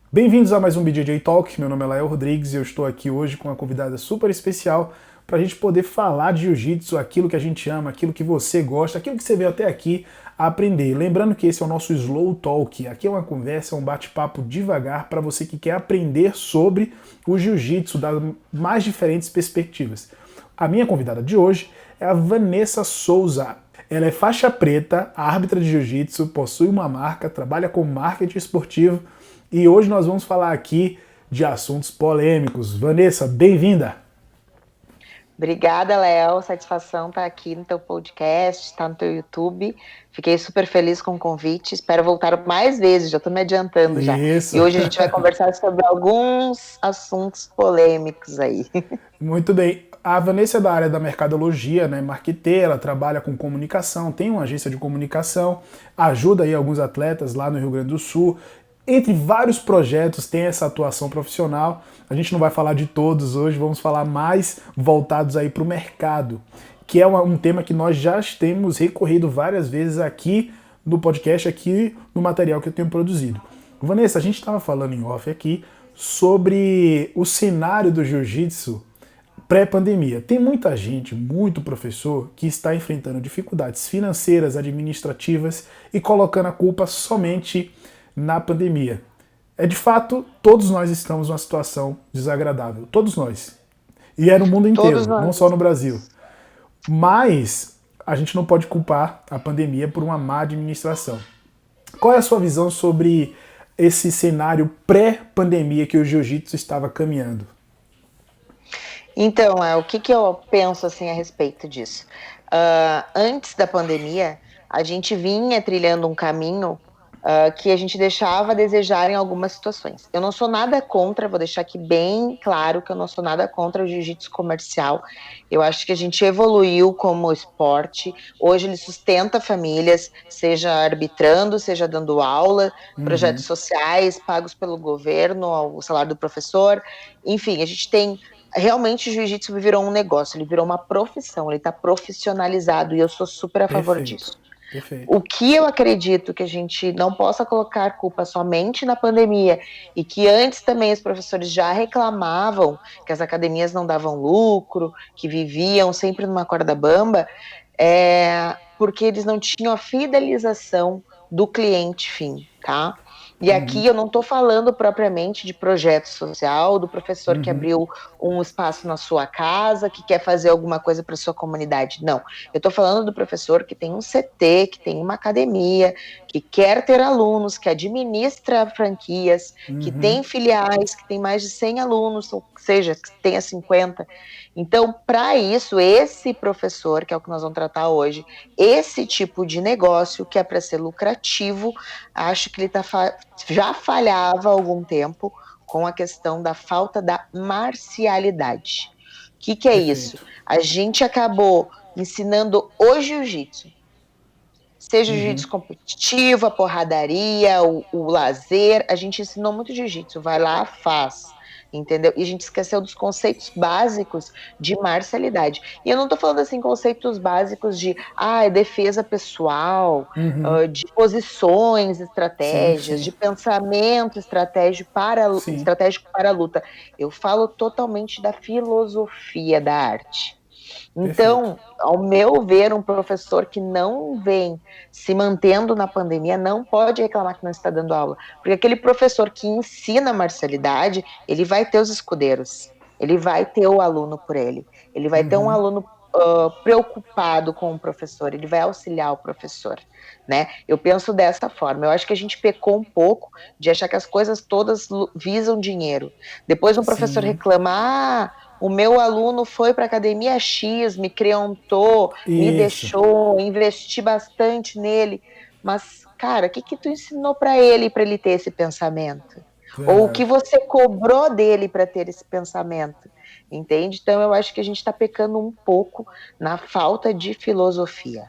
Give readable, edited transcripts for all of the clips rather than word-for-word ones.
Bem-vindos a mais um BJJ Talk. Meu nome é Lael Rodrigues e eu estou aqui hoje com uma convidada super especial para a gente poder falar de jiu-jitsu, aquilo que a gente ama, aquilo que você gosta, aquilo que você veio até aqui a aprender. Lembrando que esse é o nosso Slow Talk. Aqui é uma conversa, um bate-papo devagar para você que quer aprender sobre o jiu-jitsu das mais diferentes perspectivas. A minha convidada de hoje é a Vanessa Souza. Ela é faixa preta, árbitra de jiu-jitsu, possui uma marca, trabalha com marketing esportivo e hoje nós vamos falar aqui de assuntos polêmicos. Vanessa, bem-vinda! Obrigada, Léo. Satisfação estar aqui no teu podcast, estar no teu YouTube. Fiquei super feliz com o convite. Espero voltar mais vezes, já estou me adiantando já. Isso! E hoje a gente vai conversar sobre alguns assuntos polêmicos aí. Muito bem. A Vanessa é da área da mercadologia, né, marqueteira, ela trabalha com comunicação, tem uma agência de comunicação, ajuda aí alguns atletas lá no Rio Grande do Sul. Entre vários projetos tem essa atuação profissional. A gente não vai falar de todos hoje, vamos falar mais voltados aí para o mercado, que é um tema que nós já temos recorrido várias vezes aqui no podcast, aqui no material que eu tenho produzido. Vanessa, a gente estava falando em off aqui sobre o cenário do jiu-jitsu pré-pandemia. Tem muita gente, muito professor, que está enfrentando dificuldades financeiras, administrativas e colocando a culpa somente na pandemia. É de fato, todos nós estamos numa situação desagradável. Todos nós. E é no mundo Todos inteiro, não só nós. no Brasil. Mas a gente não pode culpar a pandemia por uma má administração. Qual é a sua visão sobre esse cenário pré-pandemia que o jiu-jitsu estava caminhando? Então, o que eu penso assim a respeito disso? Antes da pandemia, a gente vinha trilhando um caminho que a gente deixava a desejar em algumas situações. Eu não sou nada contra, vou deixar aqui bem claro que eu não sou nada contra o jiu-jitsu comercial. Eu acho que a gente evoluiu como esporte. Hoje ele sustenta famílias, seja arbitrando, seja dando aula, projetos sociais pagos pelo governo, o salário do professor. Enfim, a gente tem realmente o jiu-jitsu virou um negócio, ele virou uma profissão, ele está profissionalizado e eu sou super a favor Perfeito, disso. perfeito. O que eu acredito que a gente não possa colocar culpa somente na pandemia e que antes também os professores já reclamavam que as academias não davam lucro, que viviam sempre numa corda bamba, porque eles não tinham a fidelização do cliente fim, tá? E aqui eu não estou falando propriamente de projeto social, do professor que abriu um espaço na sua casa, que quer fazer alguma coisa para sua comunidade. Não, eu estou falando do professor que tem um CT, que tem uma academia, que quer ter alunos, que administra franquias, que tem filiais, que tem mais de 100 alunos, ou seja, que tenha 50. Então, para isso, esse professor, que é o que nós vamos tratar hoje, esse tipo de negócio que é para ser lucrativo, acho que ele já falhava há algum tempo com a questão da falta da marcialidade. O que é isso? Perfeito. A gente acabou ensinando o jiu-jitsu, seja o jiu-jitsu competitivo, a porradaria, o lazer, a gente ensinou muito jiu-jitsu, vai lá, faz, entendeu? E a gente esqueceu dos conceitos básicos de marcialidade. E eu não tô falando assim conceitos básicos de defesa pessoal, de posições, Sim, estratégias, sim, de pensamento sim. estratégico para a luta. Eu falo totalmente da filosofia da arte. Perfeito. Então, ao meu ver, um professor que não vem se mantendo na pandemia não pode reclamar que não está dando aula. Porque aquele professor que ensina marcialidade, ele vai ter os escudeiros, ele vai ter o aluno por ele vai ter um aluno preocupado com o professor, ele vai auxiliar o professor, né? Eu penso dessa forma. Eu acho que a gente pecou um pouco de achar que as coisas todas visam dinheiro. Depois um professor Sim. reclama, o meu aluno foi para a academia X, me creontou, me Isso. deixou, investi bastante nele. Mas, cara, o que tu ensinou para ele ter esse pensamento? Ou o que Verdade. você cobrou dele para ter esse pensamento? Entende? Então, eu acho que a gente está pecando um pouco na falta de filosofia.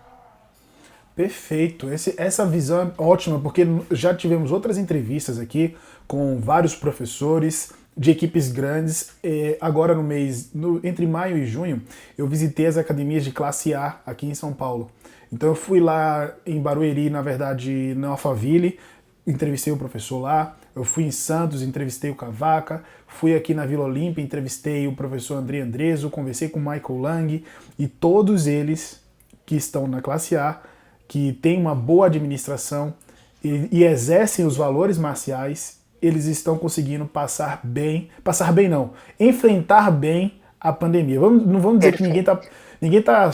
Perfeito. Essa visão é ótima, porque já tivemos outras entrevistas aqui com vários professores de equipes grandes. Agora no mês, entre maio e junho, eu visitei as academias de classe A aqui em São Paulo. Então eu fui lá em Barueri, na verdade, na Alphaville, entrevistei o professor lá, Eu fui em Santos, entrevistei o Cavaca, fui aqui na Vila Olímpia, entrevistei o professor André Andreso, conversei com o Michael Lang, e todos eles que estão na classe A, que têm uma boa administração e exercem os valores marciais, eles estão conseguindo passar bem não, enfrentar bem a pandemia. Não vamos dizer que ninguém tá,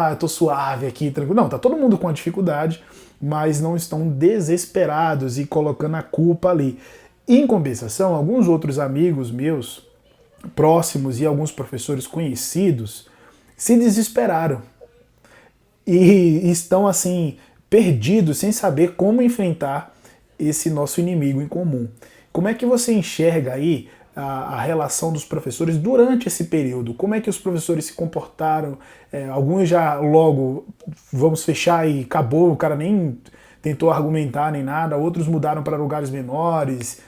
eu tô suave aqui, tranquilo. Não, tá todo mundo com a dificuldade, mas não estão desesperados e colocando a culpa ali. Em compensação, alguns outros amigos meus próximos e alguns professores conhecidos se desesperaram e estão assim perdidos, sem saber como enfrentar esse nosso inimigo em comum. Como é que você enxerga aí a relação dos professores durante esse período? Como é que os professores se comportaram? Alguns já logo, vamos fechar e acabou, o cara nem tentou argumentar nem nada, outros mudaram para lugares menores.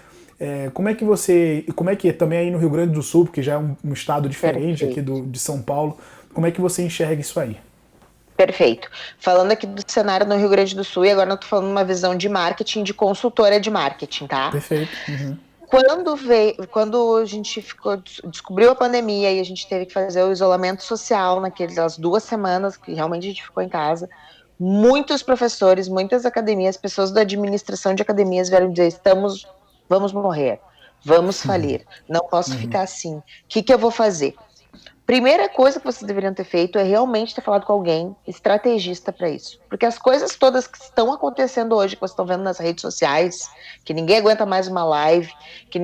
Como é que também aí no Rio Grande do Sul, porque já é um estado diferente aqui de São Paulo, como é que você enxerga isso aí? Perfeito. Falando aqui do cenário no Rio Grande do Sul, e agora eu tô falando uma visão de marketing, de consultora de marketing, tá? Perfeito. Uhum. Quando a gente descobriu a pandemia e a gente teve que fazer o isolamento social naquelas 2 semanas que realmente a gente ficou em casa, muitos professores, muitas academias, pessoas da administração de academias vieram dizer: vamos morrer, vamos falir, não posso ficar assim. O que eu vou fazer? Primeira coisa que vocês deveriam ter feito é realmente ter falado com alguém estrategista para isso. Porque as coisas todas que estão acontecendo hoje, que vocês estão vendo nas redes sociais, que ninguém aguenta mais uma live, que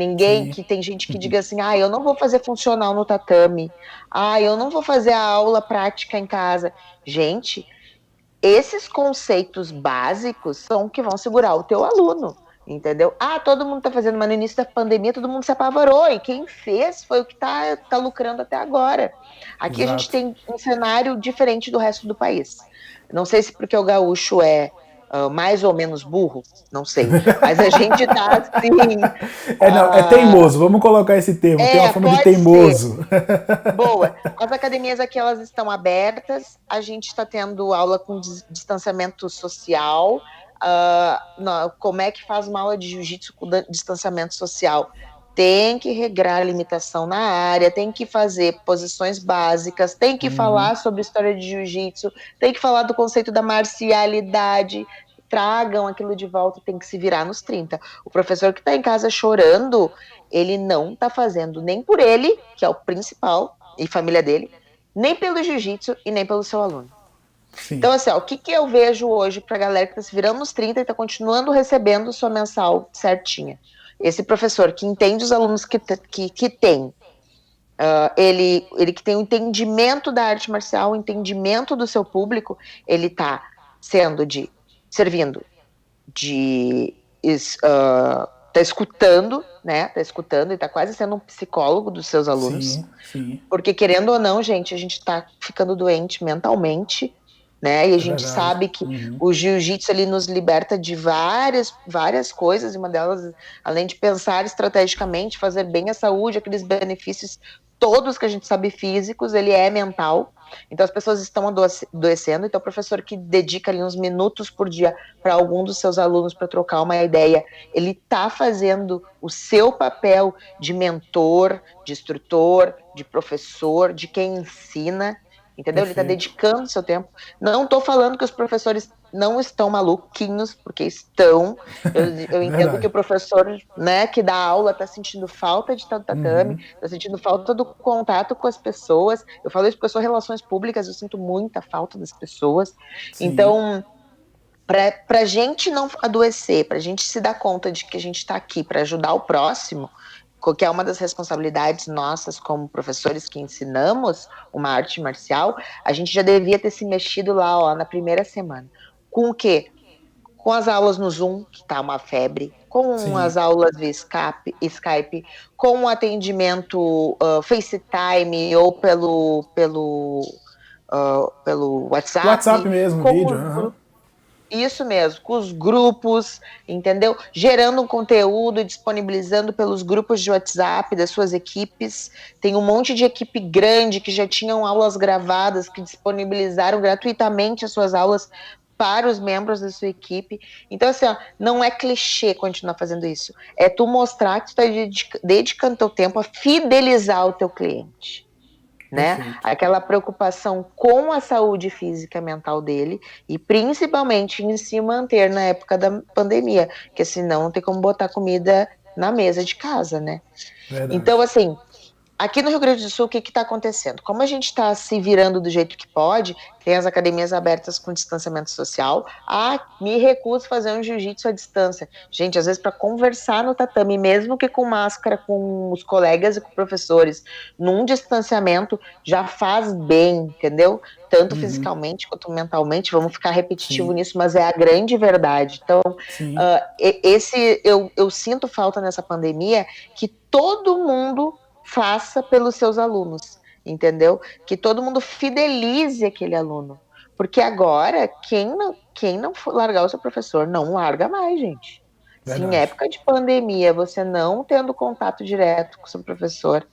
tem gente que diga assim: eu não vou fazer funcional no tatame, eu não vou fazer a aula prática em casa. Gente, esses conceitos básicos são que vão segurar o teu aluno. Entendeu? Todo mundo tá fazendo, mas no início da pandemia todo mundo se apavorou, e quem fez foi o que tá lucrando até agora. Aqui Exato. A gente tem um cenário diferente do resto do país. Não sei se porque o gaúcho é mais ou menos burro, não sei, mas a gente tá assim... é teimoso, vamos colocar esse termo, tem uma forma de teimoso. Boa. As academias aqui, elas estão abertas, a gente está tendo aula com distanciamento social. Como é que faz uma aula de jiu-jitsu com distanciamento social? Tem que regrar a limitação na área, tem que fazer posições básicas, tem que falar sobre história de jiu-jitsu, tem que falar do conceito da marcialidade. Tragam aquilo de volta, tem que se virar nos 30. O professor que está em casa chorando, ele não está fazendo nem por ele, que é o principal, e família dele, nem pelo jiu-jitsu e nem pelo seu aluno. Sim. Então, assim, o que eu vejo hoje pra galera que tá se virando nos 30 e tá continuando recebendo sua mensal certinha? Esse professor que entende os alunos que tem, ele que tem o entendimento da arte marcial, o entendimento do seu público, ele tá servindo tá escutando, né? Tá escutando e tá quase sendo um psicólogo dos seus alunos. Sim, sim. Porque, querendo ou não, gente, a gente tá ficando doente mentalmente, né? E a gente sabe que o jiu-jitsu ele nos liberta de várias coisas, e uma delas, além de pensar estrategicamente, fazer bem à saúde, aqueles benefícios todos que a gente sabe físicos, ele é mental. Então as pessoas estão adoecendo, então o professor que dedica ali uns minutos por dia para algum dos seus alunos para trocar uma ideia, ele está fazendo o seu papel de mentor, de instrutor, de professor, de quem ensina. Entendeu? Perfeito. Ele está dedicando seu tempo. Não estou falando que os professores não estão maluquinhos, porque estão. Eu entendo que o professor, né, que dá aula está sentindo falta de estar no tatame, está sentindo falta do contato com as pessoas. Eu falo isso porque eu sou relações públicas, eu sinto muita falta das pessoas. Sim. Então, para a gente não adoecer, para a gente se dar conta de que a gente está aqui para ajudar o próximo, que é uma das responsabilidades nossas como professores que ensinamos uma arte marcial, a gente já devia ter se mexido lá, na primeira semana. Com o quê? Com as aulas no Zoom, que tá uma febre, com Sim. as aulas via Skype, com o atendimento FaceTime ou pelo WhatsApp. WhatsApp mesmo, vídeo. Isso mesmo, com os grupos, entendeu? Gerando um conteúdo, disponibilizando pelos grupos de WhatsApp das suas equipes. Tem um monte de equipe grande que já tinham aulas gravadas, que disponibilizaram gratuitamente as suas aulas para os membros da sua equipe. Então, assim, ó, não é clichê continuar fazendo isso. É tu mostrar que tu está dedicando teu tempo a fidelizar o teu cliente. Né? Perfeito. Aquela preocupação com a saúde física e mental dele e principalmente em se manter na época da pandemia, porque senão não tem como botar comida na mesa de casa, né? Então, Verdade. assim, aqui no Rio Grande do Sul, o que está acontecendo? Como a gente está se virando do jeito que pode, tem as academias abertas com distanciamento social. Ah, me recuso a fazer um jiu-jitsu à distância. Gente, às vezes para conversar no tatame, mesmo que com máscara, com os colegas e com professores, num distanciamento, já faz bem, entendeu? Tanto Uhum. fisicamente quanto mentalmente. Vamos ficar repetitivo Sim, nisso, mas é a grande verdade. Então, sim. eu sinto falta nessa pandemia que todo mundo faça pelos seus alunos, entendeu? Que todo mundo fidelize aquele aluno. Porque agora, quem não largar o seu professor, não larga mais, gente. Se em Verdade. época de pandemia você não tendo contato direto com o seu professor,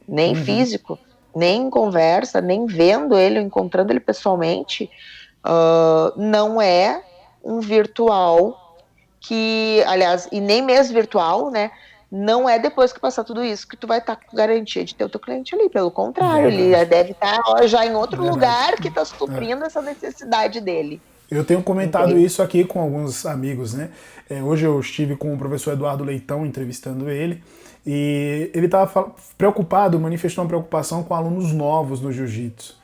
nem Uhum. físico, nem em conversa, nem vendo ele, encontrando ele pessoalmente, não é um virtual que, aliás, e nem mesmo virtual, né? Não é depois que passar tudo isso que tu vai estar com garantia de ter o teu cliente ali. Pelo contrário, ele Verdade. deve estar já em outro Verdade. lugar que está É. suprindo essa necessidade dele. Eu tenho comentado Entende? isso aqui com alguns amigos, né? Hoje eu estive com o professor Eduardo Leitão entrevistando ele e ele estava preocupado, manifestou uma preocupação com alunos novos no jiu-jitsu.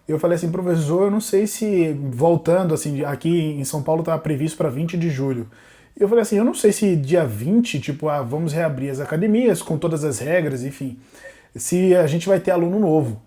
Eu falei assim, professor, eu não sei se voltando assim, aqui em São Paulo estava previsto para 20 de julho. Eu falei assim, eu não sei se dia 20, tipo, vamos reabrir as academias com todas as regras, enfim, se a gente vai ter aluno novo.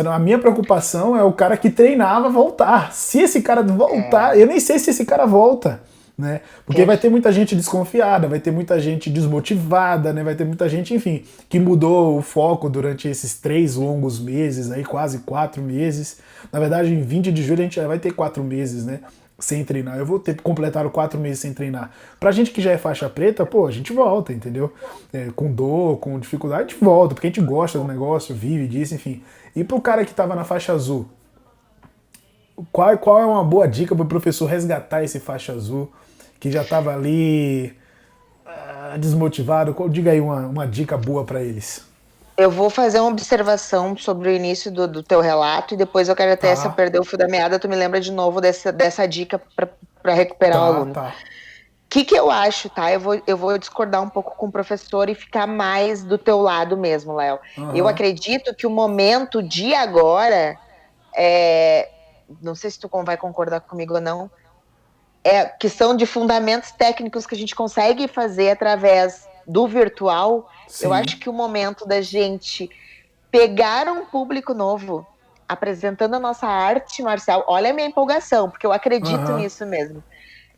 A minha preocupação é o cara que treinava voltar. Se esse cara voltar, eu nem sei se esse cara volta, né? Porque vai ter muita gente desconfiada, vai ter muita gente desmotivada, né? Vai ter muita gente, enfim, que mudou o foco durante esses 3 longos meses, aí quase 4 meses. Na verdade, em 20 de julho a gente já vai ter 4 meses, né? Sem treinar. Eu vou ter completado 4 meses sem treinar. Pra gente que já é faixa preta, pô, a gente volta, entendeu? Com dor, com dificuldade, a gente volta, porque a gente gosta do negócio, vive disso, enfim. E pro cara que tava na faixa azul, qual é uma boa dica pro professor resgatar esse faixa azul, que já tava ali desmotivado? Diga aí uma dica boa para eles. Eu vou fazer uma observação sobre o início do teu relato e depois eu quero até, se eu Tá, perder o fio da meada, tu me lembra de novo dessa dica para recuperar o tá, aluno. tá. Que eu acho, tá? Eu vou discordar um pouco com o professor e ficar mais do teu lado mesmo, Léo. Eu Aham. acredito que o momento de agora, não sei se tu vai concordar comigo ou não, que são de fundamentos técnicos que a gente consegue fazer através do virtual. Eu Sim. acho que o momento da gente pegar um público novo, apresentando a nossa arte marcial, olha a minha empolgação, porque eu acredito Aham. nisso mesmo,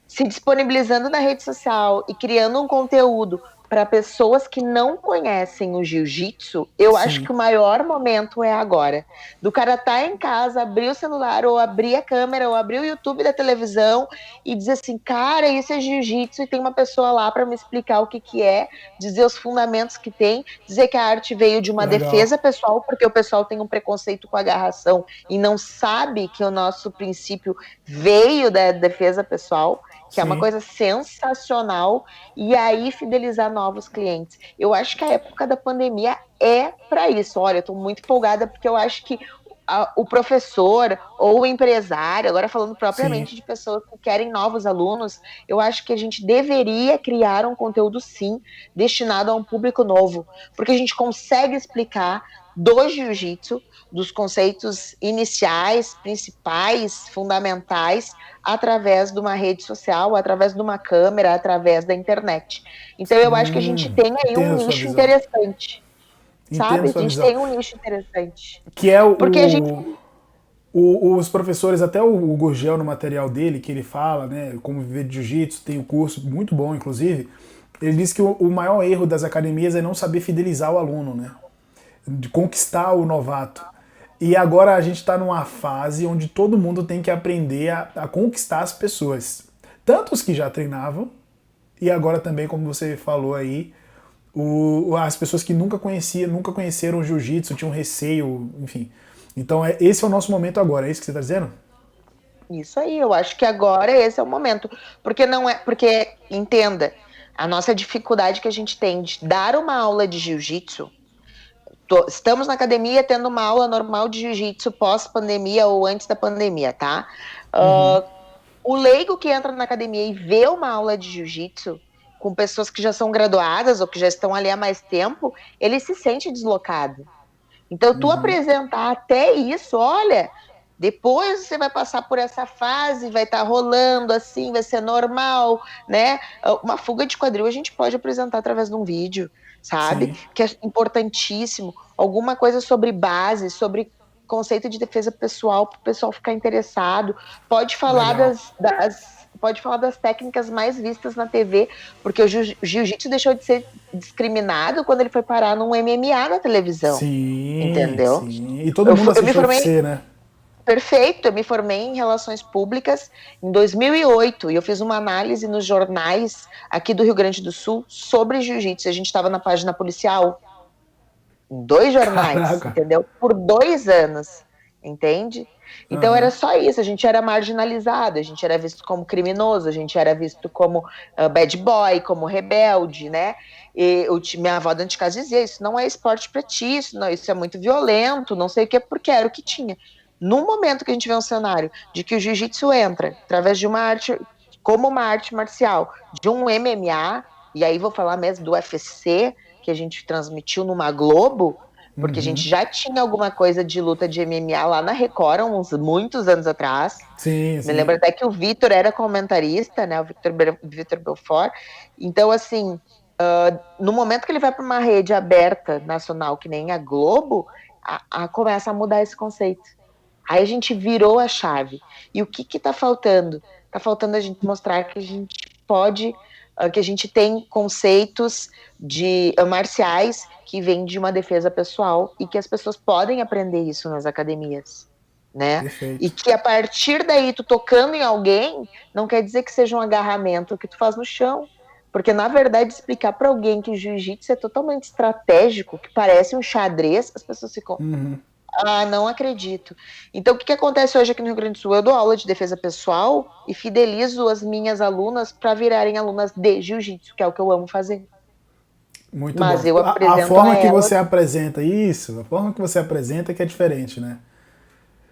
se disponibilizando na rede social e criando um conteúdo para pessoas que não conhecem o jiu-jitsu, eu acho Sim. que o maior momento é agora. Do cara estar em casa, abrir o celular, ou abrir a câmera, ou abrir o YouTube da televisão e dizer assim, cara, isso é jiu-jitsu e tem uma pessoa lá para me explicar o que que é, dizer os fundamentos que tem, dizer que a arte veio de uma Legal. defesa pessoal, porque o pessoal tem um preconceito com a agarração e não sabe que o nosso princípio veio da defesa pessoal, que é uma Sim. coisa sensacional, e aí fidelizar novos clientes. Eu acho que a época da pandemia é para isso. Olha, eu estou muito empolgada porque eu acho que o professor ou o empresário, agora falando Sim. propriamente de pessoas que querem novos alunos, eu acho que a gente deveria criar um conteúdo, sim, destinado a um público novo, porque a gente consegue explicar do jiu-jitsu, dos conceitos iniciais, principais, fundamentais, através de uma rede social, através de uma câmera, através da internet. Então eu acho que a gente tem aí um Entendo sua nicho visão. interessante, Entendo sabe? A sua gente visão. tem um nicho interessante. Que é Porque a gente. os professores, até o Gurgel no material dele, que ele fala, né, como viver de jiu-jitsu, tem um curso muito bom, inclusive, ele diz que o maior erro das academias é não saber fidelizar o aluno, né, de conquistar o novato. E agora a gente está numa fase onde todo mundo tem que aprender a conquistar as pessoas. Tanto os que já treinavam, e agora também, como você falou aí, as pessoas que nunca conheceram o jiu-jitsu, tinham receio, enfim. Então esse é o nosso momento agora, é isso que você está dizendo? Isso aí, eu acho que agora esse é o momento. Porque não é. Porque, entenda, a nossa dificuldade que a gente tem de dar uma aula de jiu-jitsu. Estamos na academia tendo uma aula normal de jiu-jitsu pós-pandemia ou antes da pandemia, tá? O leigo que entra na academia e vê uma aula de jiu-jitsu com pessoas que já são graduadas ou que já estão ali há mais tempo, ele se sente deslocado. Então, tu apresentar até isso, olha, depois você vai passar por essa fase, vai estar rolando assim, vai ser normal, né? Uma fuga de quadril a gente pode apresentar através de um vídeo, sabe? Sim. Que é importantíssimo. Alguma coisa sobre base, sobre conceito de defesa pessoal, para o pessoal ficar interessado. Pode falar Legal. pode falar das técnicas mais vistas na TV, porque o jiu-jitsu deixou de ser discriminado quando ele foi parar num MMA na televisão. Sim, Entendeu? sim. E todo mundo Eu me assiste formei. UFC, né? Perfeito, eu me formei em Relações Públicas em 2008 e eu fiz uma análise nos jornais aqui do Rio Grande do Sul sobre jiu-jitsu. A gente estava na página policial, em 2 jornais, Caraca. entendeu? Por 2 anos, entende? Então era só isso, a gente era marginalizado, a gente era visto como criminoso, a gente era visto como bad boy, como rebelde, né? E minha avó dentro de casa dizia, isso não é esporte pra ti, isso é muito violento, não sei o que, porque era o que tinha. No momento que a gente vê um cenário de que o jiu-jitsu entra através de uma arte, como uma arte marcial, de um MMA, e aí vou falar mesmo do UFC, que a gente transmitiu numa Globo, porque a gente já tinha alguma coisa de luta de MMA lá na Record, uns muitos anos atrás. Sim, Me lembro sim. até que o Vitor era comentarista, né? O Vitor Belfort. Então, assim, no momento que ele vai para uma rede aberta nacional, que nem a Globo, começa a mudar esse conceito. Aí a gente virou a chave. E o que está faltando? Está faltando a gente mostrar que a gente pode, que a gente tem conceitos de marciais que vêm de uma defesa pessoal e que as pessoas podem aprender isso nas academias, né? E Perfeito. que a partir daí tu tocando em alguém não quer dizer que seja um agarramento que tu faz no chão. Porque, na verdade, explicar para alguém que o jiu-jitsu é totalmente estratégico, que parece um xadrez, as pessoas ficam, não acredito. Então, o que acontece hoje aqui no Rio Grande do Sul? Eu dou aula de defesa pessoal e fidelizo as minhas alunas para virarem alunas de jiu-jitsu, que é o que eu amo fazer. Muito bom. Mas eu A apresento a forma que elas. você apresenta isso, a forma que você apresenta que é diferente, né?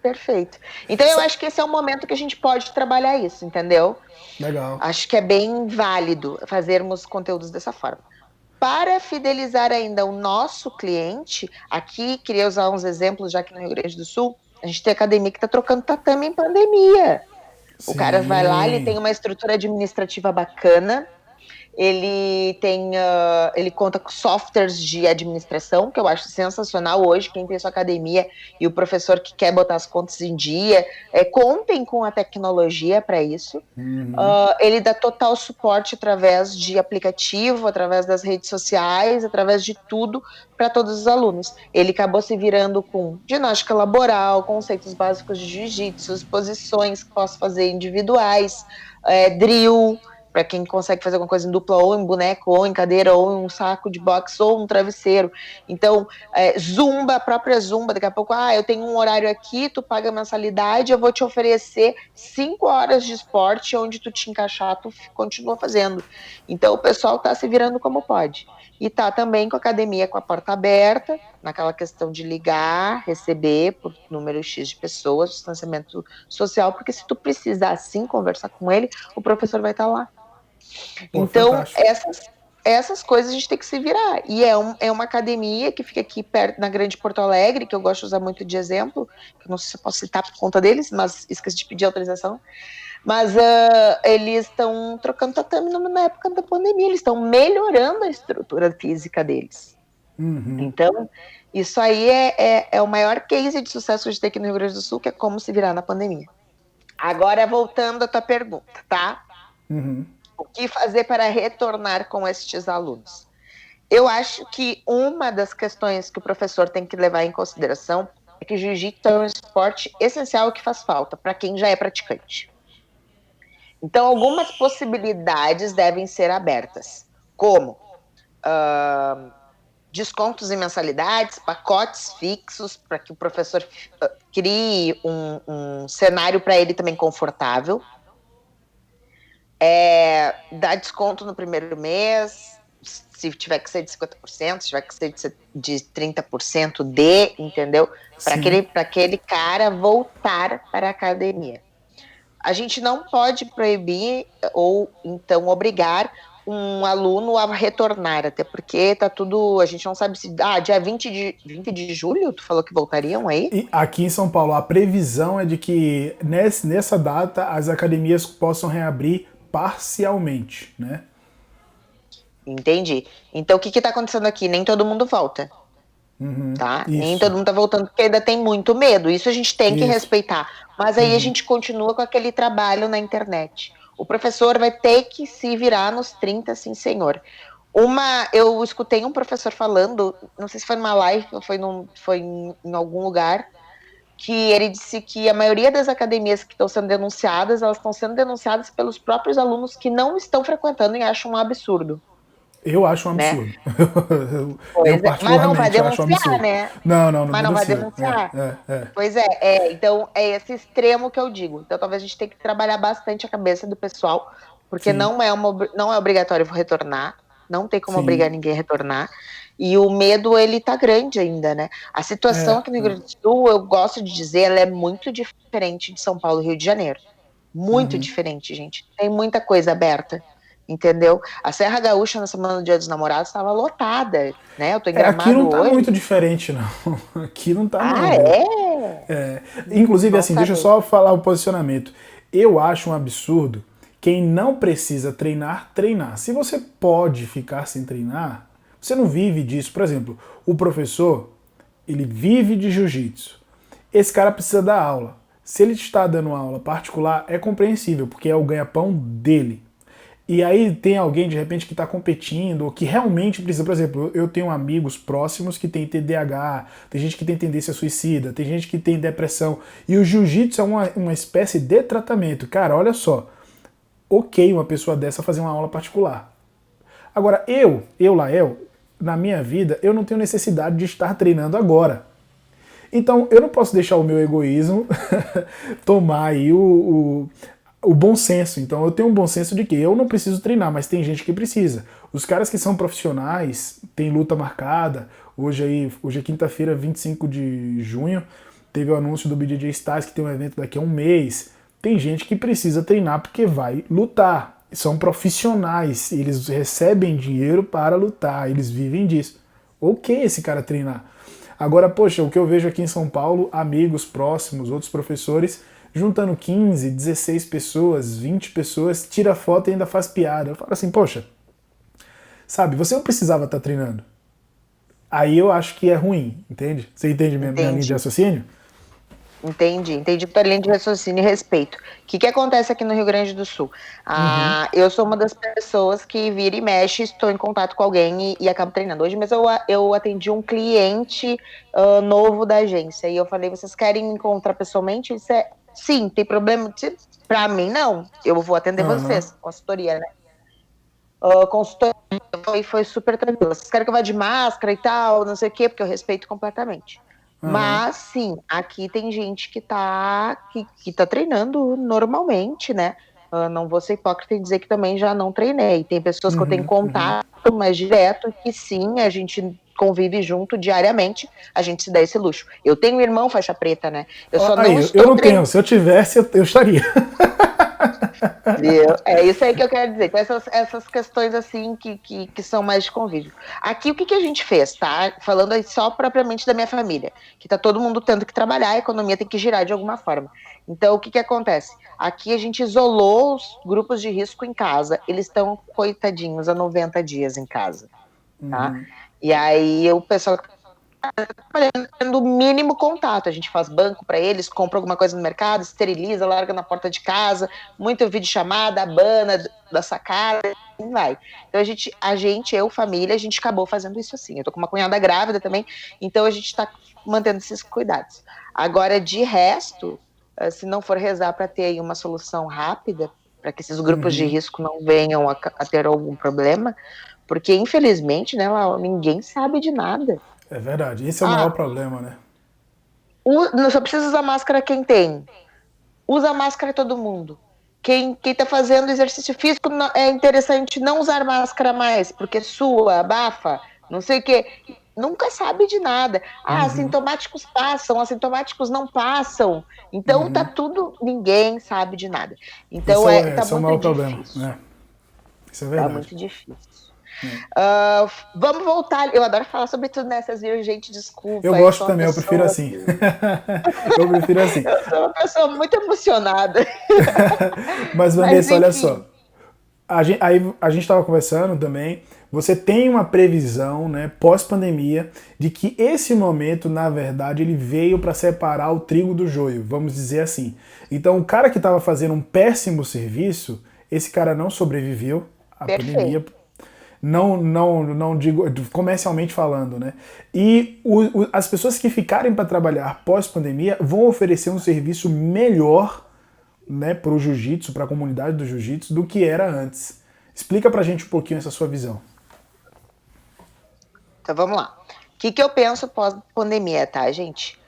Perfeito. Então, eu acho que esse é o momento que a gente pode trabalhar isso, entendeu? Legal. Acho que é bem válido fazermos conteúdos dessa forma. Para fidelizar ainda o nosso cliente, aqui, queria usar uns exemplos, já que no Rio Grande do Sul, a gente tem academia que está trocando tatame em pandemia. O cara vai lá, ele tem Sim. uma estrutura administrativa bacana, ele conta com softwares de administração, que eu acho sensacional hoje, quem tem sua academia e o professor que quer botar as contas em dia, contem com a tecnologia para isso. Ele dá total suporte através de aplicativo, através das redes sociais, através de tudo para todos os alunos. Ele acabou se virando com ginástica laboral, conceitos básicos de jiu-jitsu, posições que posso fazer individuais, drill, para quem consegue fazer alguma coisa em dupla, ou em boneco, ou em cadeira, ou em um saco de boxe, ou um travesseiro. Então, zumba, a própria zumba, daqui a pouco, eu tenho um horário aqui, tu paga mensalidade, eu vou te oferecer 5 horas de esporte, onde tu te encaixar, tu continua fazendo. Então, o pessoal tá se virando como pode. E tá também com a academia com a porta aberta, naquela questão de ligar, receber por número X de pessoas, distanciamento social, porque se tu precisar sim conversar com ele, o professor vai estar lá. Pô, Então, fantástico. essas coisas a gente tem que se virar. E é uma academia que fica aqui perto, na Grande Porto Alegre, que eu gosto de usar muito de exemplo, que eu não sei se eu posso citar por conta deles, mas esqueci de pedir autorização. Mas eles estão trocando tatame na época da pandemia, eles estão melhorando a estrutura física deles. Então, isso aí é o maior case de sucesso que a gente tem aqui no Rio Grande do Sul, que é como se virar na pandemia. Agora, voltando à tua pergunta, tá? O que fazer para retornar com estes alunos? Eu acho que uma das questões que o professor tem que levar em consideração é que o jiu-jitsu é um esporte essencial que faz falta para quem já é praticante. Então, algumas possibilidades devem ser abertas, como descontos em mensalidades, pacotes fixos para que o professor crie um cenário para ele também confortável. Dá desconto no primeiro mês, se tiver que ser de 50%, se tiver que ser de 30%, entendeu? Para aquele cara voltar para a academia. A gente não pode proibir ou então obrigar um aluno a retornar, até porque tá tudo, a gente não sabe se... dia 20 de julho, tu falou que voltariam aí? E aqui em São Paulo, a previsão é de que nessa data as academias possam reabrir parcialmente, né? Entendi. Então o que está acontecendo aqui? Nem todo mundo volta. Tá? Nem todo mundo tá voltando porque ainda tem muito medo. Isso a gente tem que respeitar. Mas aí a gente continua com aquele trabalho na internet. O professor vai ter que se virar nos 30, sim, senhor. Eu escutei um professor falando, não sei se foi numa live ou foi em algum lugar, que ele disse que a maioria das academias que estão sendo denunciadas, elas estão sendo denunciadas pelos próprios alunos que não estão frequentando e acham um absurdo. Eu acho um absurdo. Né? Eu particularmente mas não vai denunciar, acho um absurdo. né? Não mas não vai denunciar. Pois então é esse extremo que eu digo. Então talvez a gente tenha que trabalhar bastante a cabeça do pessoal, porque não é obrigatório retornar, não tem como obrigar ninguém a retornar. E o medo, ele tá grande ainda, né? A situação aqui no Rio Grande do Sul, eu gosto de dizer, ela é muito diferente de São Paulo e Rio de Janeiro. Muito diferente, gente. Tem muita coisa aberta. Entendeu? A Serra Gaúcha na semana do Dia dos Namorados estava lotada, né? Eu tô em Gramado aqui não tá hoje. muito diferente, não. Aqui não tá, não. Inclusive, assim, deixa eu só falar o posicionamento. Eu acho um absurdo quem não precisa treinar. Se você pode ficar sem treinar, você não vive disso. Por exemplo, o professor, ele vive de jiu-jitsu. Esse cara precisa dar aula. Se ele está dando aula particular, é compreensível, porque é o ganha-pão dele. E aí tem alguém, de repente, que está competindo, ou que realmente precisa. Por exemplo, eu tenho amigos próximos que têm TDAH, tem gente que tem tendência suicida, tem gente que tem depressão. E o jiu-jitsu é uma espécie de tratamento. Cara, olha só. Ok uma pessoa dessa fazer uma aula particular. Agora, Lael, na minha vida, eu não tenho necessidade de estar treinando agora. Então, eu não posso deixar o meu egoísmo tomar aí o bom senso. Então eu tenho um bom senso de que eu não preciso treinar, mas tem gente que precisa. Os caras que são profissionais, tem luta marcada. Hoje é quinta-feira, 25 de junho, teve o anúncio do BJJ Stars que tem um evento daqui a um mês. Tem gente que precisa treinar porque vai lutar. São profissionais, eles recebem dinheiro para lutar, eles vivem disso. Ok esse cara treinar. Agora, poxa, o que eu vejo aqui em São Paulo, amigos próximos, outros professores, juntando 15, 16 pessoas, 20 pessoas, tira foto e ainda faz piada. Eu falo assim, poxa, sabe, você não precisava estar treinando. Aí eu acho que é ruim, entende? Você entende minha linha de raciocínio? Entendi tua linha de raciocínio e respeito. O que acontece aqui no Rio Grande do Sul? Eu sou uma das pessoas que vira e mexe, estou em contato com alguém e acabo treinando. Hoje mesmo eu atendi um cliente novo da agência e eu falei, vocês querem me encontrar pessoalmente? Ele disse, sim, tem problema? Pra mim, não. Eu vou atender vocês, consultoria, né? Consultoria foi super tranquilo. Vocês querem que eu vá de máscara e tal, não sei o quê, porque eu respeito completamente. Mas, sim, aqui tem gente que tá treinando normalmente, né? Não vou ser hipócrita e dizer que também já não treinei. Tem pessoas que eu tenho contato mais direto que, sim, a gente convive junto diariamente, a gente se dá esse luxo. Eu tenho um irmão faixa preta, né? Eu não tenho. Se eu tivesse, eu estaria. É isso aí que eu quero dizer. Então, essas questões assim que são mais de convívio. Aqui o que a gente fez, tá? Falando aí só propriamente da minha família, que tá todo mundo tendo que trabalhar, a economia tem que girar de alguma forma. Então o que acontece? Aqui a gente isolou os grupos de risco em casa. Eles estão, coitadinhos, há 90 dias em casa. Tá? E aí o pessoal tendo o mínimo contato, a gente faz banco para eles, compra alguma coisa no mercado, esteriliza, larga na porta de casa, muito vídeo chamada, abana da sacada, e vai. Então eu, família, a gente acabou fazendo isso assim. Eu tô com uma cunhada grávida também, então a gente tá mantendo esses cuidados. Agora, de resto, se não for rezar para ter aí uma solução rápida, para que esses grupos de risco não venham a ter algum problema, porque infelizmente, né, ninguém sabe de nada. É verdade, esse é o maior problema, né? Só precisa usar máscara quem tem. Usa máscara todo mundo. Quem tá fazendo exercício físico, é interessante não usar máscara mais, porque sua, abafa, não sei o quê. Nunca sabe de nada. Assintomáticos passam, assintomáticos não passam. Então tá tudo, ninguém sabe de nada. Então tá Esse é o muito maior problema. difícil. Isso é Tá verdade. muito difícil. Vamos voltar. Eu adoro falar sobre tudo nessas, viu, gente? Eu Desculpa, eu gosto sou uma também, eu prefiro pessoa. assim. Eu prefiro assim. Eu sou uma pessoa muito emocionada. Mas, Mas Vanessa, olha só. enfim. A gente estava conversando também. Você tem uma previsão, né, pós-pandemia, de que esse momento, na verdade, ele veio para separar o trigo do joio, vamos dizer assim. Então, o cara que estava fazendo um péssimo serviço, esse cara não sobreviveu à pandemia. Perfeito. Não digo comercialmente falando, né? E as pessoas que ficarem para trabalhar pós-pandemia vão oferecer um serviço melhor, né, para o jiu-jitsu, para a comunidade do jiu-jitsu, do que era antes. Explica pra gente um pouquinho essa sua visão. Então vamos lá. O que eu penso pós-pandemia, tá, gente?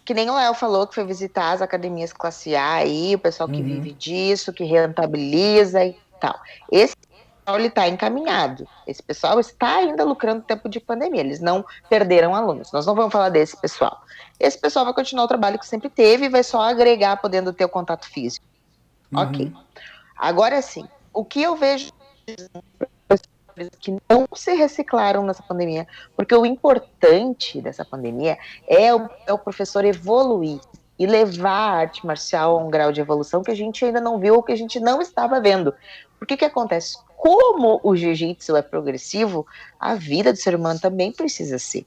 Que nem o Léo falou, que foi visitar as academias classe A aí, o pessoal que vive disso, que rentabiliza e tal. Esse pessoal, ele tá encaminhado. Esse pessoal está ainda lucrando no tempo de pandemia. Eles não perderam alunos. Nós não vamos falar desse pessoal. Esse pessoal vai continuar o trabalho que sempre teve e vai só agregar, podendo ter o contato físico. Ok. Agora sim, o que eu vejo que não se reciclaram nessa pandemia, porque o importante dessa pandemia é o professor evoluir e levar a arte marcial a um grau de evolução que a gente ainda não viu ou que a gente não estava vendo. Porque que acontece? Como o jiu-jitsu é progressivo, a vida do ser humano também precisa ser.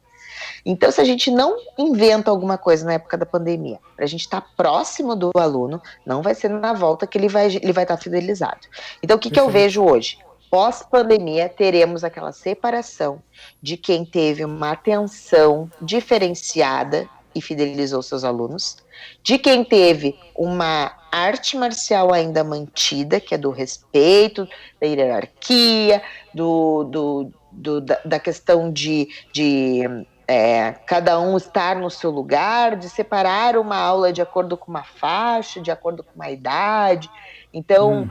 Então, se a gente não inventa alguma coisa na época da pandemia, para a gente estar próximo do aluno, não vai ser na volta que ele vai estar fidelizado. Então, o que eu vejo hoje? Pós-pandemia, teremos aquela separação de quem teve uma atenção diferenciada e fidelizou seus alunos, de quem teve uma arte marcial ainda mantida, que é do respeito, da hierarquia, da questão de cada um estar no seu lugar, de separar uma aula de acordo com uma faixa, de acordo com uma idade. Então,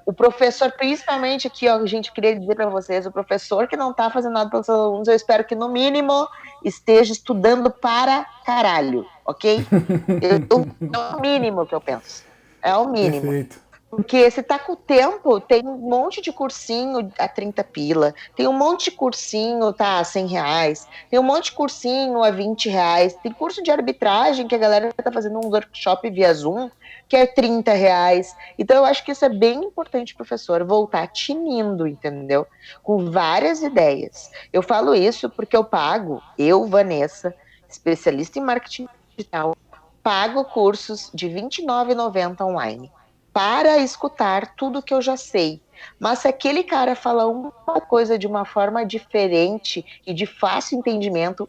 o professor, principalmente aqui, ó, a gente queria dizer para vocês, o professor que não está fazendo nada pelos seus alunos, eu espero que, no mínimo, esteja estudando para caralho, ok? É o mínimo que eu penso. É o mínimo. Perfeito. Porque se tá com o tempo, tem um monte de cursinho a 30 pila, tem um monte de cursinho, tá, a 100 reais, tem um monte de cursinho a 20 reais, tem curso de arbitragem que a galera tá fazendo um workshop via Zoom, que é 30 reais. Então eu acho que isso é bem importante, professor, voltar tinindo, entendeu? Com várias ideias. Eu falo isso porque eu, Vanessa, especialista em marketing digital, pago cursos de R$ 29,90 online para escutar tudo que eu já sei. Mas se aquele cara fala uma coisa de uma forma diferente e de fácil entendimento,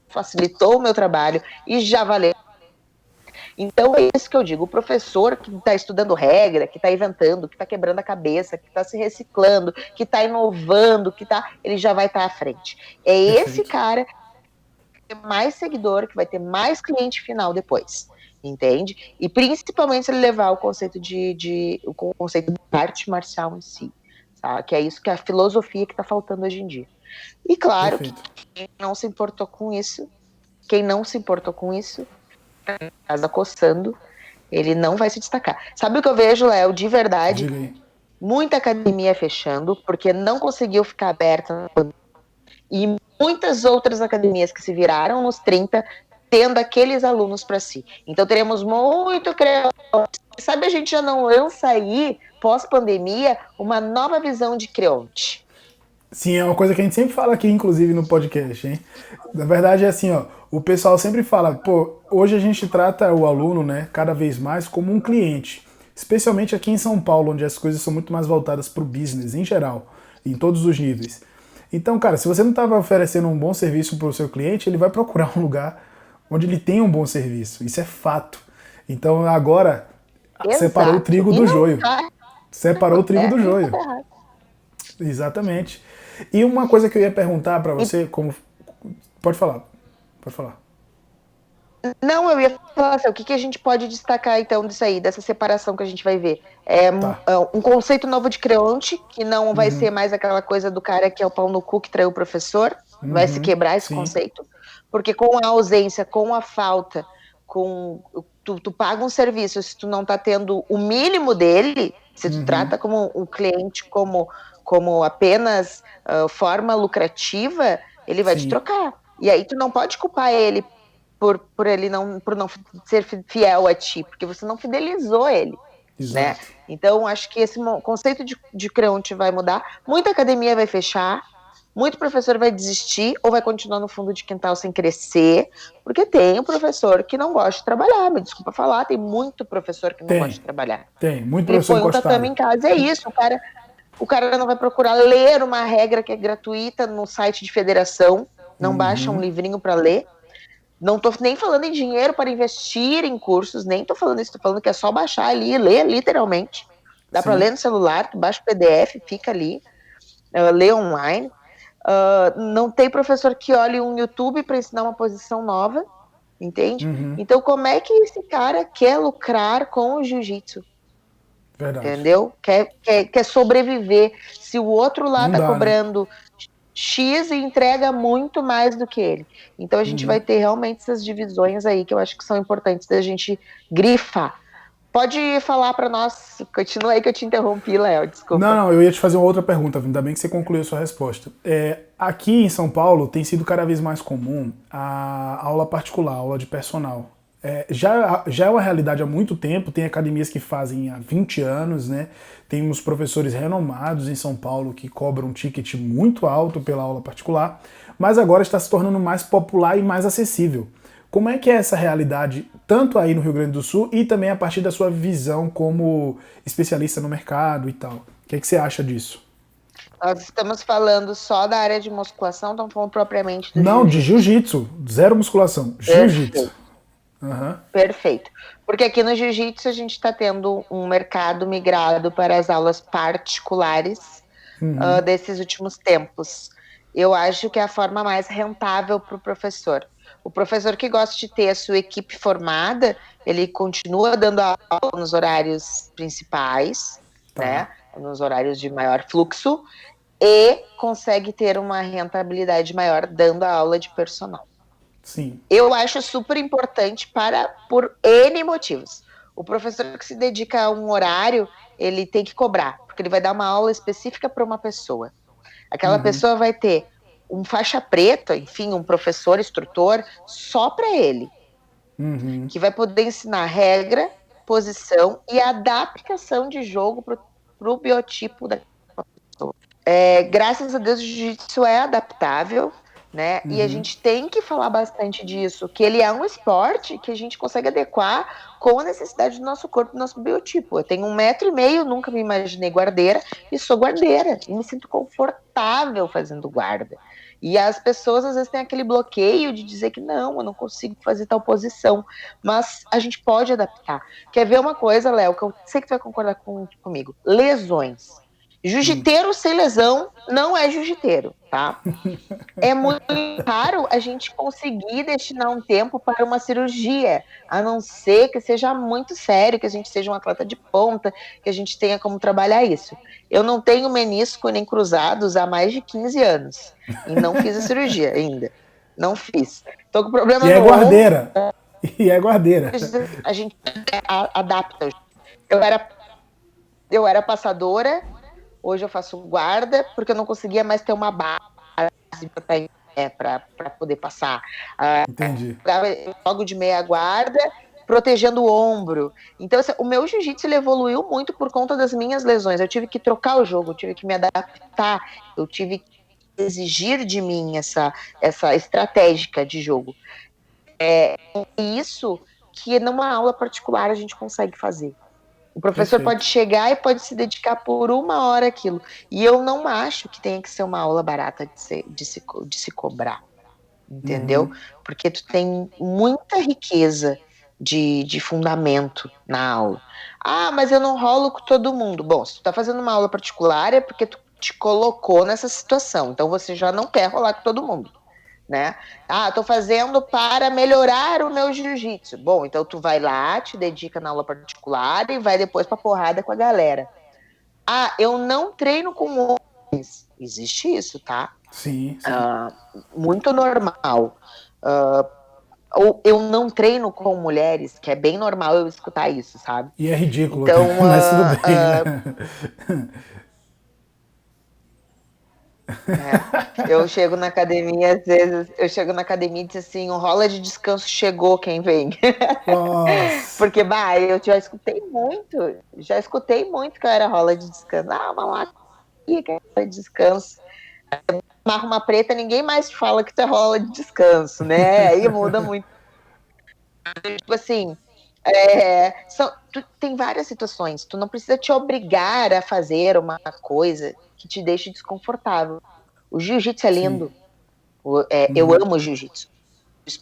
facilitou o meu trabalho e já valeu. Então é isso que eu digo, o professor que está estudando regra, que está inventando, que está quebrando a cabeça, que está se reciclando, que está inovando, ele já vai estar à frente. É esse cara que vai ter mais seguidor, que vai ter mais cliente final depois. Entende? E principalmente se ele levar o conceito o conceito da arte marcial em si, sabe? Que é isso, que é a filosofia que está faltando hoje em dia. E claro que quem não se importou com isso, casa coçando, ele não vai se destacar. Sabe o que eu vejo, Léo, de verdade? Muita academia fechando, porque não conseguiu ficar aberta, e muitas outras academias que se viraram nos 30, tendo aqueles alunos para si. Então teremos muito creonte. Sabe, a gente já não lança aí, pós-pandemia, uma nova visão de creonte. Sim, é uma coisa que a gente sempre fala aqui, inclusive, no podcast, hein? Na verdade, é assim, ó, o pessoal sempre fala, pô, hoje a gente trata o aluno, né, cada vez mais como um cliente. Especialmente aqui em São Paulo, onde as coisas são muito mais voltadas para o business, em geral, em todos os níveis. Então, cara, se você não estava oferecendo um bom serviço para o seu cliente, ele vai procurar um lugar onde ele tem um bom serviço. Isso é fato. Então, agora, separou o trigo do joio. Separou o trigo do joio. Exatamente. E uma coisa que eu ia perguntar para você, como... Pode falar. Não, eu ia falar assim, o que a gente pode destacar então disso aí, dessa separação que a gente vai ver? Tá. Um conceito novo de creonte, que não vai ser Uhum. mais aquela coisa do cara que é o pau no cu que traiu o professor, vai se Uhum. quebrar esse Sim. conceito, porque com a ausência, com a falta, tu paga um serviço, se tu não tá tendo o mínimo dele, se tu Uhum. trata como um cliente como apenas forma lucrativa, ele vai te Sim. trocar. E aí tu não pode culpar ele por ele por não ser fiel a ti, porque você não fidelizou ele, né? Exato. Então, acho que esse conceito de creonte vai mudar, muita academia vai fechar, muito professor vai desistir ou vai continuar no fundo de quintal sem crescer, porque tem um professor que não gosta de trabalhar, me desculpa falar, tem muito professor que não gosta de Tem. trabalhar. Tem. Muito Ele professor põe um tatame encostado. em casa, é isso, o cara não vai procurar ler uma regra que é gratuita no site de federação, não baixa um Uhum. livrinho para ler, não estou nem falando em dinheiro para investir em cursos, nem estou falando isso, estou falando que é só baixar ali e ler literalmente. Dá para ler Sim. no celular, tu baixa o PDF, fica ali, lê online. Não tem professor que olhe um YouTube para ensinar uma posição nova, entende? Uhum. Então, como é que esse cara quer lucrar com o jiu-jitsu? Verdade. Entendeu? Quer sobreviver. Se o outro lá Não está dá, né? cobrando X e entrega muito mais do que ele. Então a gente vai Uhum. ter realmente essas divisões aí que eu acho que são importantes da gente grifar. Pode falar para nós, continua aí que eu te interrompi, Léo, Não, desculpa. não, eu ia te fazer uma outra pergunta, ainda bem que você concluiu a sua resposta. Aqui em São Paulo tem sido cada vez mais comum a aula particular, a aula de personal. Já é uma realidade há muito tempo, tem academias que fazem há 20 anos, né? Tem uns professores renomados em São Paulo que cobram um ticket muito alto pela aula particular, mas agora está se tornando mais popular e mais acessível. Como é que é essa realidade, tanto aí no Rio Grande do Sul e também a partir da sua visão como especialista no mercado e tal? O que é que você acha disso? Nós estamos falando só da área de musculação, estamos falando propriamente do Não, de jiu-jitsu. jiu-jitsu, zero musculação, jiu-jitsu. Perfeito, Aham. perfeito. Porque aqui no jiu-jitsu a gente está tendo um mercado migrado para as aulas particulares Uhum. desses últimos tempos. Eu acho que é a forma mais rentável para o professor. O professor que gosta de ter a sua equipe formada, ele continua dando aula nos horários principais, Tá. né? Nos horários de maior fluxo, e consegue ter uma rentabilidade maior dando a aula de personal. Sim. Eu acho super importante por N motivos. O professor que se dedica a um horário, ele tem que cobrar, porque ele vai dar uma aula específica para uma pessoa. Aquela Uhum. pessoa vai ter um faixa preta, enfim, um professor, instrutor, só para ele, Uhum. que vai poder ensinar regra, posição e adaptação de jogo para o biotipo da pessoa. Graças a Deus, o jiu-jitsu é adaptável, né? E a Uhum. gente tem que falar bastante disso, que ele é um esporte que a gente consegue adequar com a necessidade do nosso corpo, do nosso biotipo. Eu tenho 1,5 m, nunca me imaginei guardeira, e sou guardeira, e me sinto confortável fazendo guarda. E as pessoas às vezes têm aquele bloqueio de dizer que não, eu não consigo fazer tal posição, mas a gente pode adaptar. Quer ver uma coisa, Léo, que eu sei que tu vai concordar comigo? Lesões. Jiu-jiteiro sem lesão não é jiu-jiteiro, tá? É muito raro a gente conseguir destinar um tempo para uma cirurgia, a não ser que seja muito sério, que a gente seja um atleta de ponta, que a gente tenha como trabalhar isso. Eu não tenho menisco nem cruzados há mais de 15 anos e não fiz a cirurgia ainda. Não fiz. Tô com E problema é no ombro, guardeira. E é guardeira. a gente adapta. Eu era, eu era passadora, hoje eu faço guarda, porque eu não conseguia mais ter uma base para poder passar. Entendi. Eu jogo de meia guarda, protegendo o ombro. Então, assim, o meu jiu-jitsu evoluiu muito por conta das minhas lesões. Eu tive que trocar o jogo, eu tive que me adaptar, eu tive que exigir de mim essa estratégica de jogo. É isso que numa aula particular a gente consegue fazer. O professor pode Perfeito. chegar e pode se dedicar por 1 hora àquilo. E eu não acho que tenha que ser uma aula barata de se cobrar, entendeu? Uhum. Porque tu tem muita riqueza de fundamento na aula. Ah, mas eu não rolo com todo mundo. Bom, se tu tá fazendo uma aula particular é porque tu te colocou nessa situação. Então você já não quer rolar com todo mundo. né? Ah, tô fazendo para melhorar o meu jiu-jitsu. Bom, então tu vai lá, te dedica na aula particular e vai depois pra porrada com a galera. Ah, eu não treino com homens. Existe isso, tá? Sim, sim. Muito normal. Ou eu não treino com mulheres, que é bem normal eu escutar isso, sabe? E é ridículo, Então, mas tudo bem, né? eu chego na academia, às vezes, eu chego na academia e diz assim, o rola de descanso chegou, quem vem? Nossa. Porque, bah, eu já escutei muito que eu era rola de descanso. Ah, vamos lá, que é rola de descanso. Amarra uma preta, ninguém mais te fala que tu é rola de descanso, né? Aí muda muito. Tipo assim, tem várias situações. Tu não precisa te obrigar a fazer uma coisa que te deixe desconfortável. O jiu-jitsu é Sim. lindo. Eu amo o jiu-jitsu.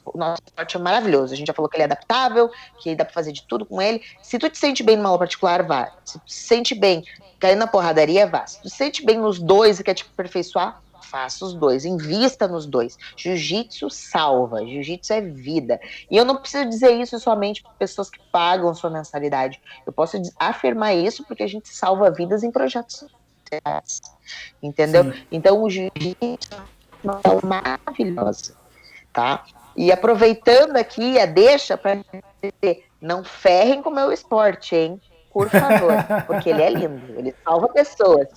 O nosso esporte é maravilhoso. A gente já falou que ele é adaptável, que dá pra fazer de tudo com ele. Se tu te sente bem numa aula particular, vá. Se tu te sente bem caindo na porradaria, vá. Se tu te sente bem nos dois e quer te aperfeiçoar, faça os dois. Invista nos dois. Jiu-jitsu salva. Jiu-jitsu é vida. E eu não preciso dizer isso somente para pessoas que pagam sua mensalidade. Eu posso afirmar isso porque a gente salva vidas em projetos sociais. Entendeu? Sim. Então, o jiu-jitsu é uma aula maravilhosa, tá? E aproveitando aqui a deixa para dizer, não ferrem com o meu esporte, hein? Por favor, porque ele é lindo, ele salva pessoas.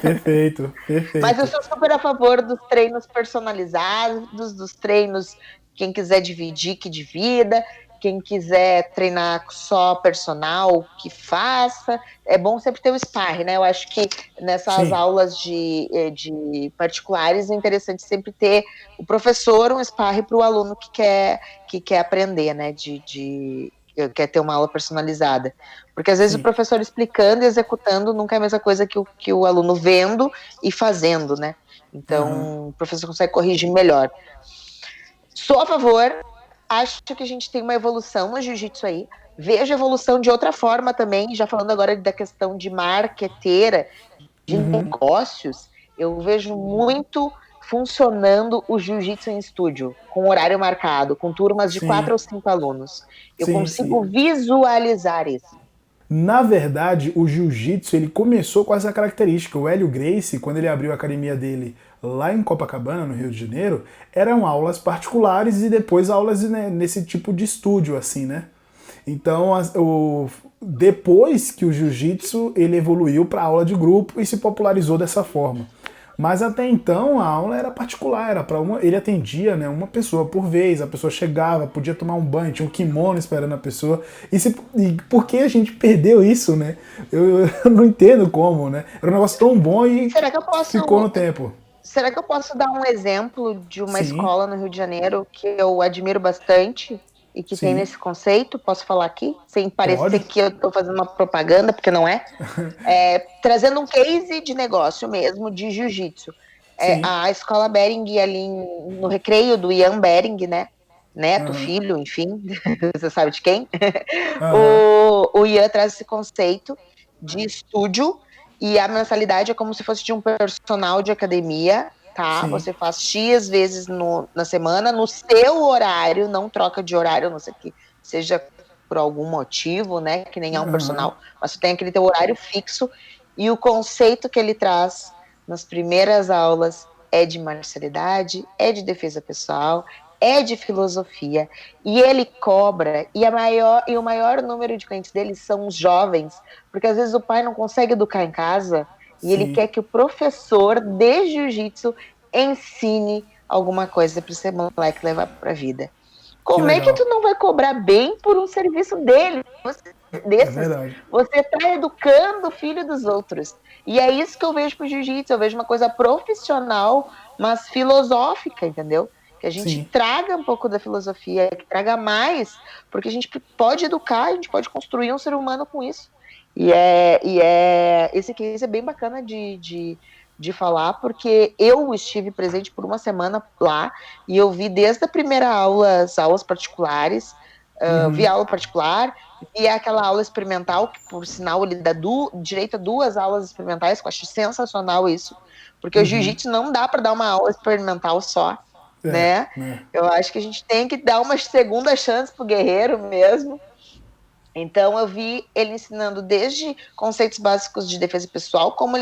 Perfeito, Mas eu perfeito. sou super a favor dos treinos personalizados, dos treinos, quem quiser dividir, que divida, quem quiser treinar só personal, que faça. É bom sempre ter o sparring, né? Eu acho que nessas Sim. aulas de particulares é interessante sempre ter o professor, um sparring para o aluno que quer aprender, né? Quer ter uma aula personalizada. Porque às vezes o Sim. professor explicando e executando nunca é a mesma coisa que o aluno vendo e fazendo, né? Aham. Então, o professor consegue corrigir melhor. Sou a favor, acho que a gente tem uma evolução no jiu-jitsu aí. Vejo evolução de outra forma também, já falando agora da questão de marqueteira, de Uhum. negócios, eu vejo muito funcionando o jiu-jitsu em estúdio, com horário marcado, com turmas de Sim. 4 ou 5 alunos. Eu Sim, sim. consigo visualizar isso. Na verdade, o jiu-jitsu ele começou com essa característica. O Hélio Gracie, quando ele abriu a academia dele lá em Copacabana, no Rio de Janeiro, eram aulas particulares e depois aulas nesse tipo de estúdio, assim, né? Então, depois que o jiu-jitsu ele evoluiu para aula de grupo e se popularizou dessa forma. Mas até então a aula era particular, era para ele atendia, né, uma pessoa por vez, a pessoa chegava, podia tomar um banho, tinha um kimono esperando a pessoa. E por que a gente perdeu isso, né? Eu não entendo como, né? Era um negócio tão bom e Será que eu ficou no posso tempo. Será que eu posso dar um exemplo de uma Sim, escola no Rio de Janeiro que eu admiro bastante e que tem sim, nesse conceito? Posso falar aqui? Sem parecer pode. que eu estou fazendo uma propaganda, porque não é. Trazendo um case de negócio mesmo, de jiu-jitsu. Sim. A escola Bering, ali no recreio do Ian Bering, né? Neto, Aham. filho, enfim, você sabe de quem? Aham. O Ian traz esse conceito de estúdio e a mensalidade é como se fosse de um personal de academia, tá? Sim. Você faz X vezes na semana, no seu horário, não troca de horário, a não ser que seja por algum motivo, né? Que nem é um Aham. personal, mas você tem aquele teu horário fixo. E o conceito que ele traz nas primeiras aulas é de marcialidade, é de defesa pessoal, é de filosofia, e ele cobra, e o maior número de clientes dele são os jovens, porque às vezes o pai não consegue educar em casa, e ele Sim. quer que o professor de jiu-jitsu ensine alguma coisa para esse moleque levar para a vida. Que Como é que legal. tu não vai cobrar bem por um serviço É desses? verdade. Você está educando o filho dos outros. E é isso que eu vejo pro jiu-jitsu. Eu vejo uma coisa profissional, mas filosófica, entendeu? Que a gente Sim. traga um pouco da filosofia, que traga mais, porque a gente pode educar, a gente pode construir um ser humano com isso. Esse case é bem bacana de falar, porque eu estive presente por uma semana lá e eu vi desde a primeira aula, as aulas particulares, vi Uhum. aula particular, vi aquela aula experimental, que por sinal ele dá direito a 2 aulas experimentais, que eu acho sensacional isso, porque o Uhum. jiu-jitsu não dá para dar uma aula experimental só, né? Eu acho que a gente tem que dar uma segunda chance pro guerreiro mesmo. Então eu vi ele ensinando desde conceitos básicos de defesa pessoal, como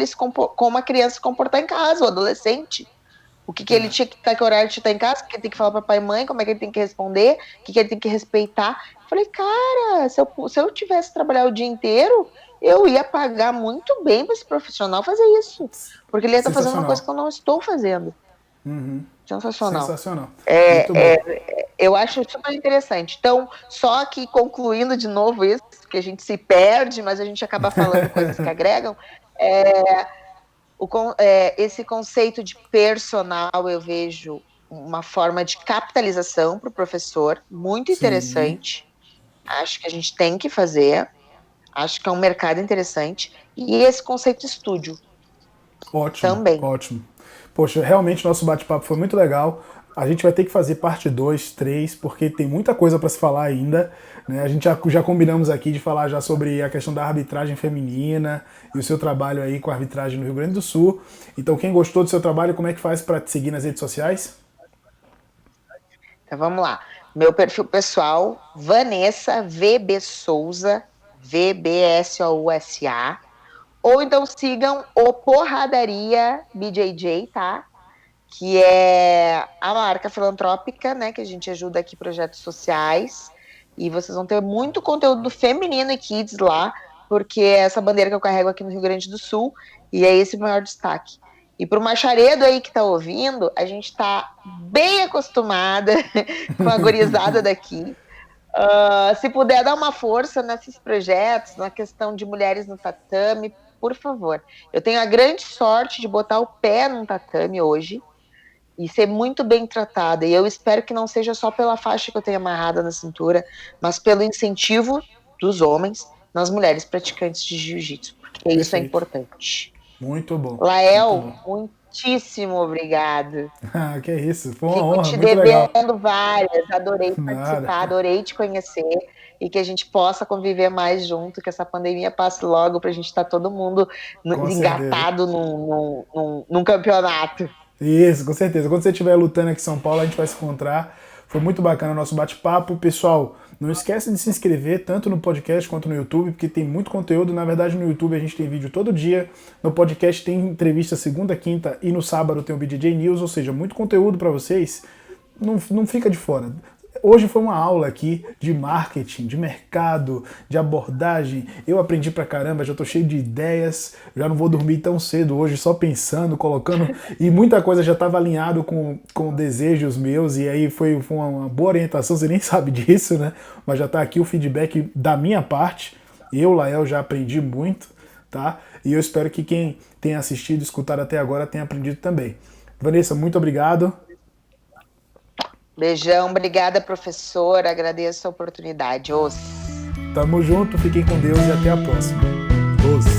a criança se comportar em casa, o adolescente. O que ele tinha que estar, que horário de estar em casa, o que ele tem que falar para pai e mãe, como é que ele tem que responder, o que ele tem que respeitar. Falei, cara, se eu tivesse que trabalhar o dia inteiro, eu ia pagar muito bem para esse profissional fazer isso. Porque ele ia estar fazendo uma coisa que eu não estou fazendo. Sensacional. Muito bom. Eu acho super interessante. Então, só que concluindo de novo isso, que a gente se perde, mas a gente acaba falando coisas que agregam, esse conceito de personal eu vejo uma forma de capitalização para o professor, muito interessante. Acho que a gente tem que fazer. Acho que é um mercado interessante. E esse conceito de estúdio. Ótimo, também. Ótimo. Poxa, realmente nosso bate-papo foi muito legal. A gente vai ter que fazer parte 2, 3, porque tem muita coisa para se falar ainda. Né? A gente já combinamos aqui de falar já sobre a questão da arbitragem feminina e o seu trabalho aí com a arbitragem no Rio Grande do Sul. Então, quem gostou do seu trabalho, como é que faz para te seguir nas redes sociais? Então, vamos lá. Meu perfil pessoal, Vanessa VB Souza, VBSOUSA. Ou então sigam o Porradaria BJJ, tá? Que é a marca filantrópica, né? Que a gente ajuda aqui projetos sociais. E vocês vão ter muito conteúdo feminino e kids lá, porque é essa bandeira que eu carrego aqui no Rio Grande do Sul, e é esse o maior destaque. E para o macharedo aí que tá ouvindo, a gente tá bem acostumada com a gurizada daqui. Se puder dar uma força nesses projetos, na questão de mulheres no tatame, por favor. Eu tenho a grande sorte de botar o pé num tatame hoje e ser muito bem tratada. E eu espero que não seja só pela faixa que eu tenho amarrada na cintura, mas pelo incentivo dos homens nas mulheres praticantes de jiu-jitsu, porque isso é importante. Muito bom. Lael, muitíssimo obrigado. Que isso, foi uma Fico honra, te muito legal. devendo várias, adorei participar, adorei te conhecer e que a gente possa conviver mais junto, que essa pandemia passe logo pra gente estar todo mundo engatado num campeonato. Isso, com certeza. Quando você estiver lutando aqui em São Paulo, a gente vai se encontrar. Foi muito bacana o nosso bate-papo. Pessoal, não esquece de se inscrever tanto no podcast quanto no YouTube, porque tem muito conteúdo. Na verdade, no YouTube a gente tem vídeo todo dia. No podcast tem entrevista segunda, quinta e no sábado tem o BJJ News, ou seja, muito conteúdo para vocês. Não fica de fora. Hoje foi uma aula aqui de marketing, de mercado, de abordagem. Eu aprendi pra caramba, já tô cheio de ideias, já não vou dormir tão cedo hoje só pensando, colocando, e muita coisa já estava alinhado com desejos meus, e aí foi uma boa orientação, você nem sabe disso, né? Mas já tá aqui o feedback da minha parte. Eu, Lael, já aprendi muito, tá? E eu espero que quem tenha assistido e escutado até agora tenha aprendido também. Vanessa, muito obrigado. Beijão, obrigada, professora. Agradeço a oportunidade. Tamo junto, fiquem com Deus e até a próxima. Os.